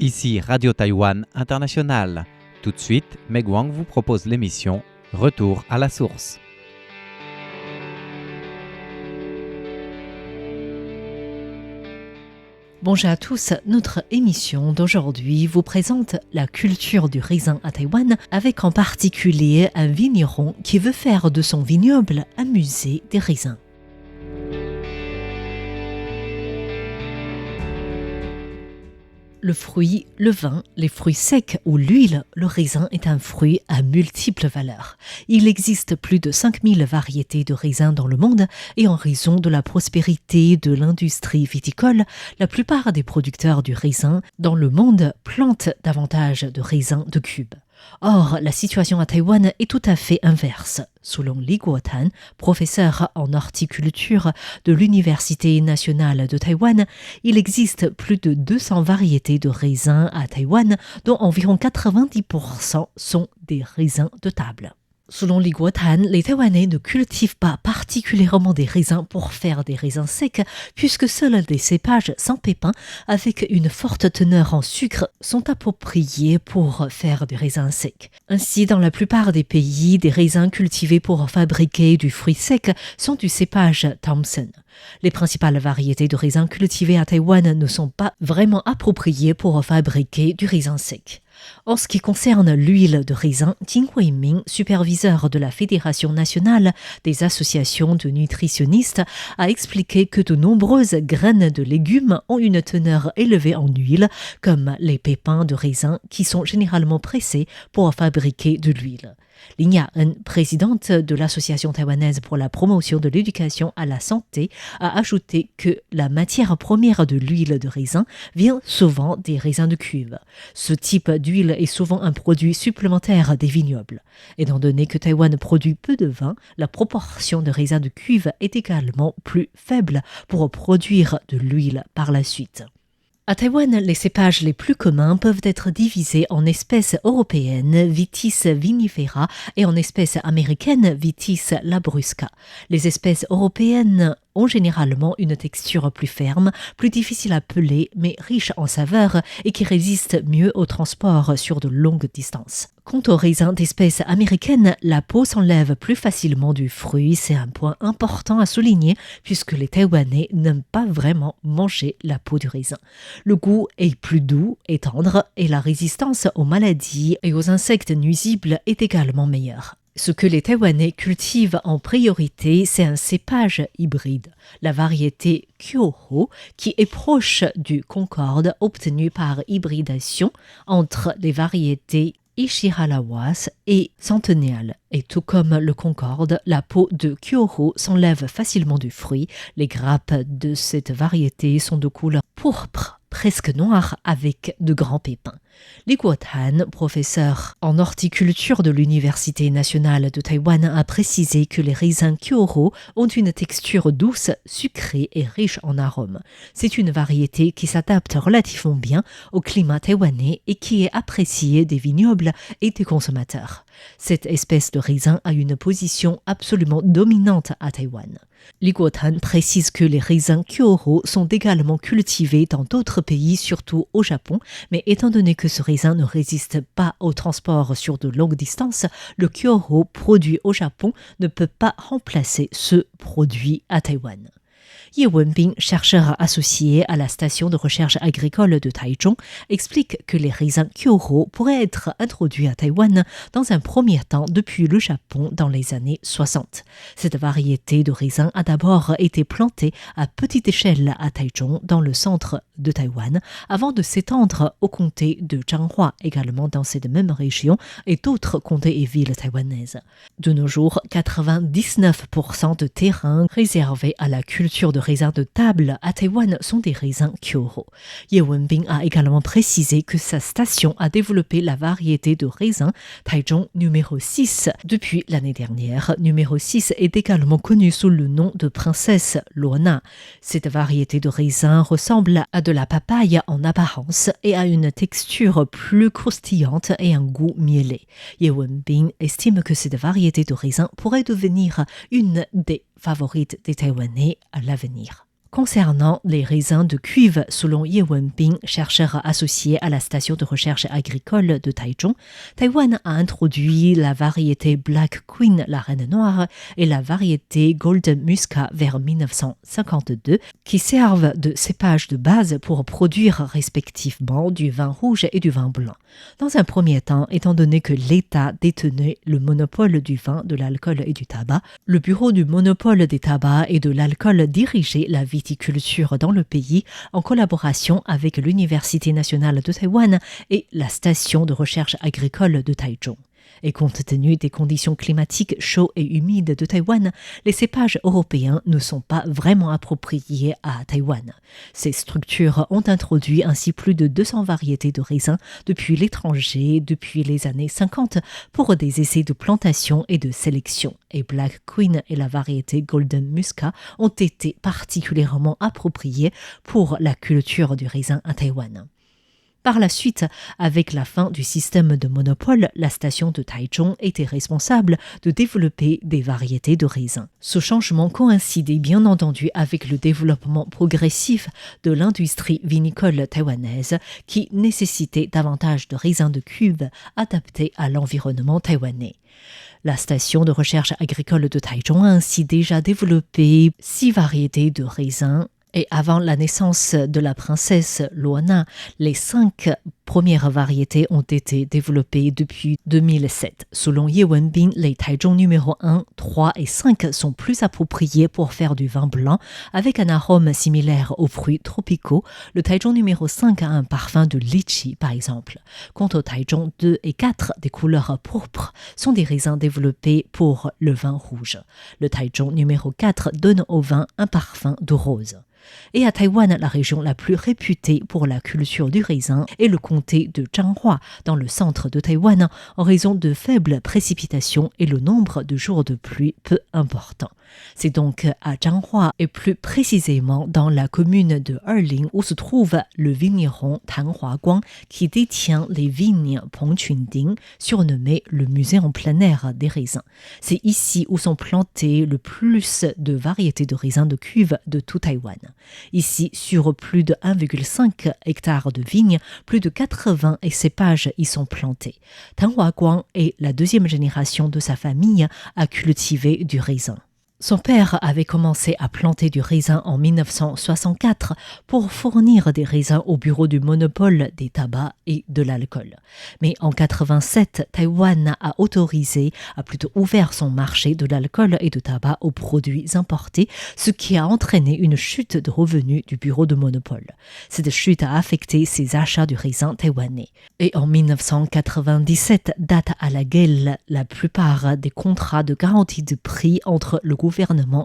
Ici Radio Taïwan International. Tout de suite, Meg Wang vous propose l'émission Retour à la source. Bonjour à tous, notre émission d'aujourd'hui vous présente la culture du raisin à Taïwan avec en particulier un vigneron qui veut faire de son vignoble un musée des raisins. Le fruit, le vin, les fruits secs ou l'huile, le raisin est un fruit à multiples valeurs. Il existe plus de 5000 variétés de raisins dans le monde et en raison de la prospérité de l'industrie viticole, la plupart des producteurs du raisin dans le monde plantent davantage de raisins de cubes. Or, la situation à Taïwan est tout à fait inverse. Selon Li Guotan, professeur en horticulture de l'Université nationale de Taïwan, il existe plus de 200 variétés de raisins à Taïwan, dont environ 90% sont des raisins de table. Selon Li Guotan, les Taïwanais ne cultivent pas particulièrement des raisins pour faire des raisins secs, puisque seuls des cépages sans pépins avec une forte teneur en sucre sont appropriés pour faire des raisins secs. Ainsi, dans la plupart des pays, des raisins cultivés pour fabriquer du fruit sec sont du cépage Thompson. Les principales variétés de raisins cultivés à Taïwan ne sont pas vraiment appropriées pour fabriquer du raisin sec. En ce qui concerne l'huile de raisin, Jin Huiming, superviseur de la Fédération nationale des associations de nutritionnistes, a expliqué que de nombreuses graines de légumes ont une teneur élevée en huile, comme les pépins de raisin qui sont généralement pressés pour fabriquer de l'huile. Lin Ya-en, présidente de l'Association taïwanaise pour la promotion de l'éducation à la santé, a ajouté que la matière première de l'huile de raisin vient souvent des raisins de cuve. Ce type d'huile est souvent un produit supplémentaire des vignobles. Étant donné que Taïwan produit peu de vin, la proportion de raisins de cuve est également plus faible pour produire de l'huile par la suite. À Taïwan, les cépages les plus communs peuvent être divisés en espèces européennes Vitis vinifera et en espèces américaines Vitis labrusca. Les espèces européennes ont généralement une texture plus ferme, plus difficile à peler, mais riche en saveur et qui résiste mieux au transport sur de longues distances. Quant aux raisins d'espèces américaines, la peau s'enlève plus facilement du fruit. C'est un point important à souligner puisque les Taïwanais n'aiment pas vraiment manger la peau du raisin. Le goût est plus doux et tendre et la résistance aux maladies et aux insectes nuisibles est également meilleure. Ce que les Taïwanais cultivent en priorité, c'est un cépage hybride, la variété Kyoho, qui est proche du Concorde obtenu par hybridation entre les variétés Ishiharawas et Centennial. Et tout comme le Concorde, la peau de Kyoho s'enlève facilement du fruit. Les grappes de cette variété sont de couleur pourpre, presque noire, avec de grands pépins. Li Guotan, professeur en horticulture de l'Université nationale de Taïwan, a précisé que les raisins Kyoho ont une texture douce, sucrée et riche en arômes. C'est une variété qui s'adapte relativement bien au climat taïwanais et qui est appréciée des vignobles et des consommateurs. Cette espèce de raisin a une position absolument dominante à Taïwan. Li Guotan précise que les raisins Kyoho sont également cultivés dans d'autres pays, surtout au Japon, mais étant donné que ce raisin ne résiste pas au transport sur de longues distances, le Kyoho produit au Japon ne peut pas remplacer ce produit à Taïwan. Ye Wenbing, chercheur associé à la station de recherche agricole de Taichung, explique que les raisins Kyoho pourraient être introduits à Taïwan dans un premier temps depuis le Japon dans les années 60. Cette variété de raisin a d'abord été plantée à petite échelle à Taichung, dans le centre de Taïwan, avant de s'étendre au comté de Changhua, également dans cette même région, et d'autres comtés et villes taïwanaises. De nos jours, 99% de terrains réservés à la culture de raisins de table à Taïwan sont des raisins Kyoho. Ye Wenbing a également précisé que sa station a développé la variété de raisins Taichung numéro 6 depuis l'année dernière. Numéro 6 est également connu sous le nom de princesse Luona. Cette variété de raisin ressemble à de la papaye en apparence et a une texture plus croustillante et un goût mielé. Ye Wenbing estime que cette variété de raisin pourrait devenir une des favorites des Taïwanais à l'avenir. Concernant les raisins de cuve, selon Ye Wenbing, chercheur associé à la station de recherche agricole de Taichung, Taïwan a introduit la variété Black Queen, la reine noire, et la variété Golden Muscat vers 1952, qui servent de cépage de base pour produire respectivement du vin rouge et du vin blanc. Dans un premier temps, étant donné que l'État détenait le monopole du vin, de l'alcool et du tabac, le bureau du monopole des tabacs et de l'alcool dirigeait la viticulture dans le pays en collaboration avec l'Université nationale de Taïwan et la station de recherche agricole de Taichung. Et compte tenu des conditions climatiques chaudes et humides de Taïwan, les cépages européens ne sont pas vraiment appropriés à Taïwan. Ces structures ont introduit ainsi plus de 200 variétés de raisins depuis l'étranger depuis les années 50 pour des essais de plantation et de sélection. Et Black Queen et la variété Golden Muscat ont été particulièrement appropriées pour la culture du raisin à Taïwan. Par la suite, avec la fin du système de monopole, la station de Taichung était responsable de développer des variétés de raisins. Ce changement coïncidait bien entendu avec le développement progressif de l'industrie vinicole taïwanaise qui nécessitait davantage de raisins de cuve adaptés à l'environnement taïwanais. La station de recherche agricole de Taichung a ainsi déjà développé 6 variétés de raisins. Et avant la naissance de la princesse Luana, les 5 premières variétés ont été développées depuis 2007. Selon Ye Wenbing, les Taichung numéro 1, 3 et 5 sont plus appropriés pour faire du vin blanc avec un arôme similaire aux fruits tropicaux. Le Taichung numéro 5 a un parfum de litchi par exemple. Quant au Taichung 2 et 4, des couleurs pourpres, sont des raisins développés pour le vin rouge. Le Taichung numéro 4 donne au vin un parfum de rose. Et à Taïwan, la région la plus réputée pour la culture du raisin est le comté de Changhua, dans le centre de Taïwan, en raison de faibles précipitations et le nombre de jours de pluie peu important. C'est donc à Changhua, et plus précisément dans la commune de Erling, où se trouve le vigneron Tan Huaguang, qui détient les vignes Pengqunding, surnommé le musée en plein air des raisins. C'est ici où sont plantés le plus de variétés de raisins de cuve de tout Taïwan. Ici, sur plus de 1,5 hectares de vignes, plus de 80 cépages y sont plantés. Tan Huaguang est la deuxième génération de sa famille à cultiver du raisin. Son père avait commencé à planter du raisin en 1964 pour fournir des raisins au bureau du monopole des tabacs et de l'alcool. Mais en 1987, Taïwan a plutôt ouvert son marché de l'alcool et de tabac aux produits importés, ce qui a entraîné une chute de revenus du bureau de monopole. Cette chute a affecté ses achats du raisin taïwanais. Et en 1997, date à laquelle la plupart des contrats de garantie de prix entre le gouvernement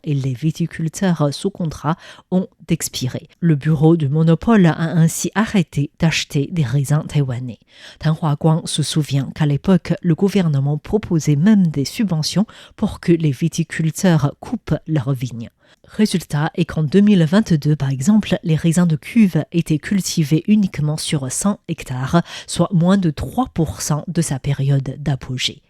et les viticulteurs sous contrat ont expiré. Le bureau du monopole a ainsi arrêté d'acheter des raisins taïwanais. Tan Huaguang se souvient qu'à l'époque, le gouvernement proposait même des subventions pour que les viticulteurs coupent leurs vignes. Résultat est qu'en 2022, par exemple, les raisins de cuve étaient cultivés uniquement sur 100 hectares, soit moins de 3% de sa période d'apogée.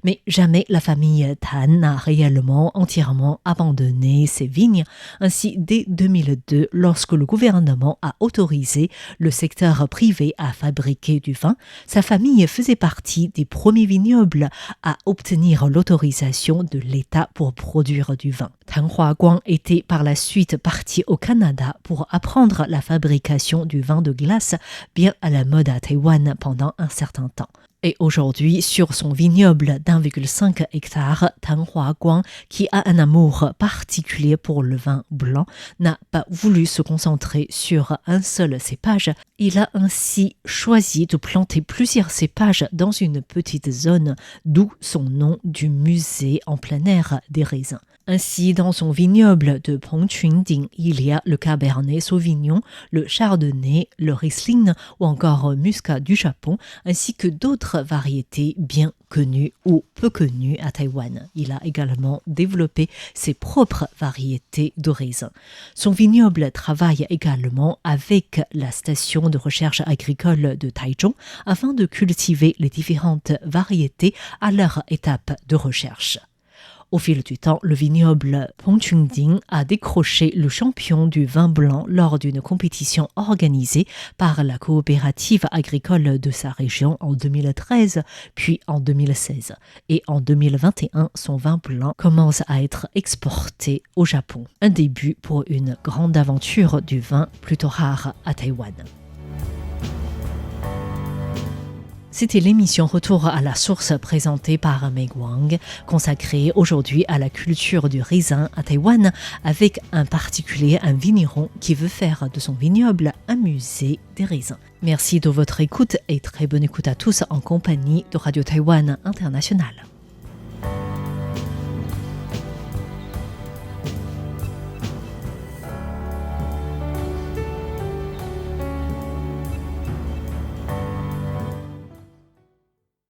Mais jamais la famille Tan n'a réellement entièrement abandonné ses vignes. Ainsi, dès 2002, lorsque le gouvernement a autorisé le secteur privé à fabriquer du vin, sa famille faisait partie des premiers vignobles à obtenir l'autorisation de l'État pour produire du vin. Tan Huaguang était par la suite parti au Canada pour apprendre la fabrication du vin de glace, bien à la mode à Taïwan pendant un certain temps. Et aujourd'hui, sur son vignoble d'1,5 hectare, Tan Huaguang, qui a un amour particulier pour le vin blanc, n'a pas voulu se concentrer sur un seul cépage. Il a ainsi choisi de planter plusieurs cépages dans une petite zone, d'où son nom du musée en plein air des raisins. Ainsi, dans son vignoble de Pengqunding, il y a le Cabernet Sauvignon, le Chardonnay, le Riesling ou encore Muscat du Japon, ainsi que d'autres variétés bien connues ou peu connues à Taïwan. Il a également développé ses propres variétés de raisins. Son vignoble travaille également avec la station de recherche agricole de Taichung afin de cultiver les différentes variétés à leur étape de recherche. Au fil du temps, le vignoble Pengchungding a décroché le champion du vin blanc lors d'une compétition organisée par la coopérative agricole de sa région en 2013, puis en 2016. Et en 2021, son vin blanc commence à être exporté au Japon. Un début pour une grande aventure du vin plutôt rare à Taïwan. C'était l'émission Retour à la source présentée par Meg Wang, consacrée aujourd'hui à la culture du raisin à Taïwan, avec un particulier, un vigneron qui veut faire de son vignoble un musée des raisins. Merci de votre écoute et très bonne écoute à tous en compagnie de Radio Taïwan International.